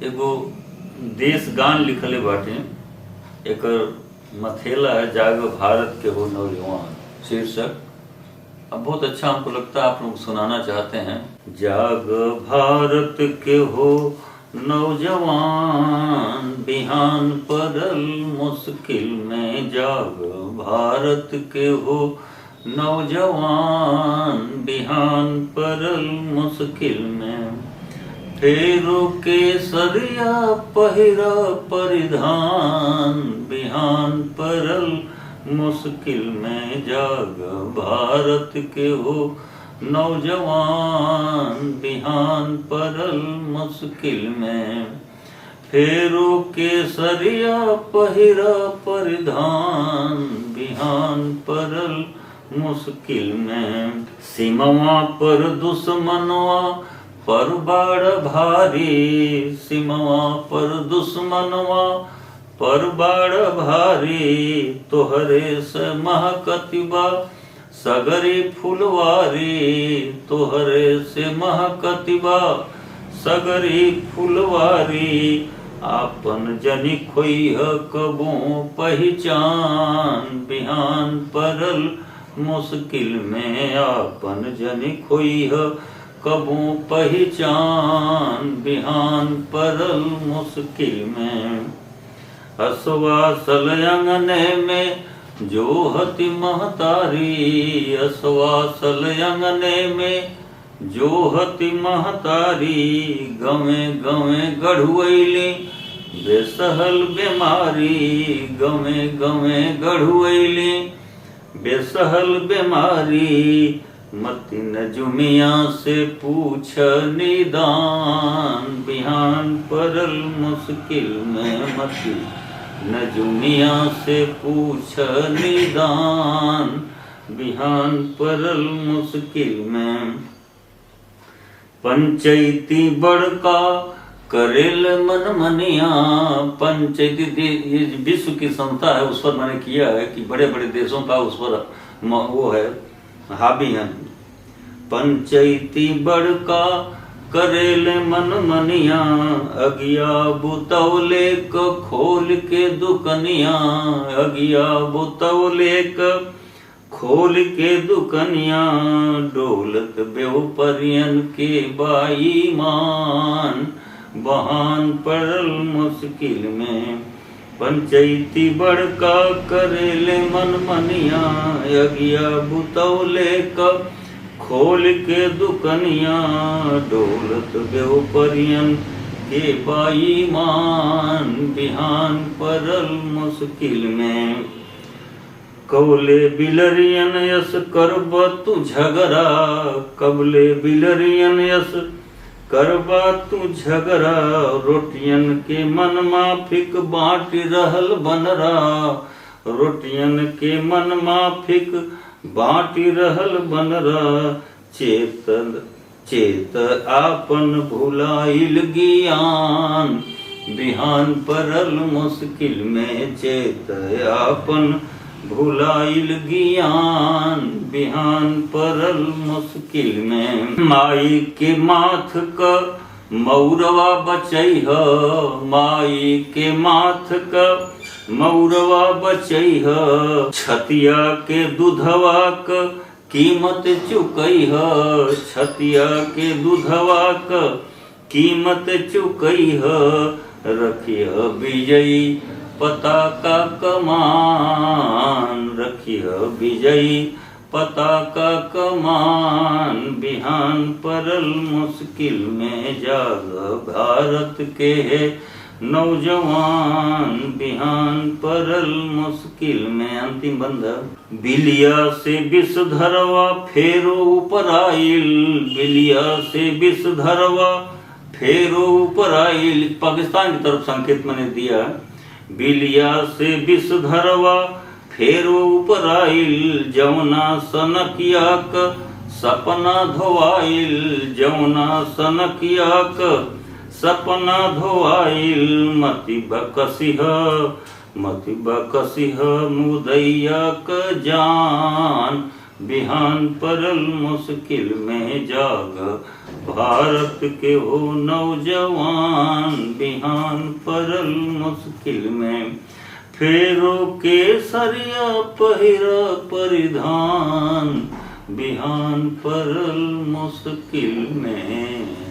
एगो देश गान लिखले बाटे। एकर मथेला है जाग भारत के हो नौजवान शीर्षक। अब बहुत अच्छा हमको लगता है आप लोग सुनाना चाहते हैं। जाग भारत के हो नौजवान, बिहान परल मुश्किल में। जाग भारत के हो नौजवान, बिहान परल मुश्किल में। फेरू के सरिया पहिरा परिधान, बिहान परल मुश्किल में। जाग भारत के हो नौजवान, बिहान परल मुश्किल में। फेरू के सरिया पहिरा परिधान, बिहान परल मुश्किल में। सीमवा पर दुश्मनवा पर बाड़ भारी, सीमवा पर दुश्मनवा पर बाड़ भारी। तोहरे से महकतिबा सगरी फुलवारी, तोहरे से महकतिबा सगरी फुलवारी। आपन जनी खोइह कबो पहचान, बिहान परल मुश्किल में। आपन जनी खोइह कबो पहचान, बिहान परल मुश्किल में। हसवा सलयंगने में जोहति महतारी, हसवा सलयंगने में जोहति महतारी। गवे गवे गढ़ुएली बेसहल बीमारी, गवे गवे गढ़ुएली बेसहल बीमारी। मति नजुमिया से पूछ निदान, बिहान परल मुश्किल में। मति नजुमिया से पूछ निदान, बिहान परल मुश्किल में। पंचायती बड़का करेल मन मनिया, पंचायती ये विश्व की संस्था है, उस पर मैंने किया है कि बड़े बड़े देशों का उस पर वो है हावी हैं। पंचायती बड़का करेल मन मनिया, अगिया बुतौले क खोल के दुकनिया, अगिया बुतौले क खोल के दुकनिया। डोलत बेवपरियन के बाई मान, बहान परल मुश्किल में। पंचायती बड़का करेले मन मनिया, अगिया बुतौले क खोल के दुकनिया। डोलत बेवपरियन के बाई मान, बिहान परल मुश्किल में। कबले बिलरियन यस करब तू झगड़ा, कबले बिलरियन यस करबा तू झगड़ा। रोटियन के मन माफिक बाँट रहल बनरा, रोटियन के मन माफिक बाँट रहल बनरा। चेत आपन भुलाइल ज्ञान, बिहान परल मुश्किल में। चेत आपन भुलाइल ज्ञान, बिहान परल मुश्किल में। माई के माथ क मौरवा बचैह, माई के माथ क मौरवा बचैह। छतिया के दूधवा क कीमत चुकैह, छतिया के दूधवा क कीमत चुकैह। रखिह विजयी पताका कमान, रखिह विजयी पताका कमान। बिहान परल मुश्किल में। जाग भारत के है नौजवान, बिहान परल मुश्किल में। अंतिम बंद। बिलिया से विष धरवा फेरो ऊपर आइल, बिलिया से विष धरवा फेरो ऊपर आइल। पाकिस्तान की तरफ संकेत मैंने दिया। बिलिया से विष धरवा फेरो ऊपर आइल। जमुना सनकिया क सपना धोआइल, जमुना सनकिया क सपना धोआइल। मति बकसिह मुदैया क जान, बिहान परल मुश्किल में जाग भारत के हो नौजवान, बिहान परल मुश्किल में फेरो के सरिया पहिरा परिधान, बिहान परल मुश्किल में।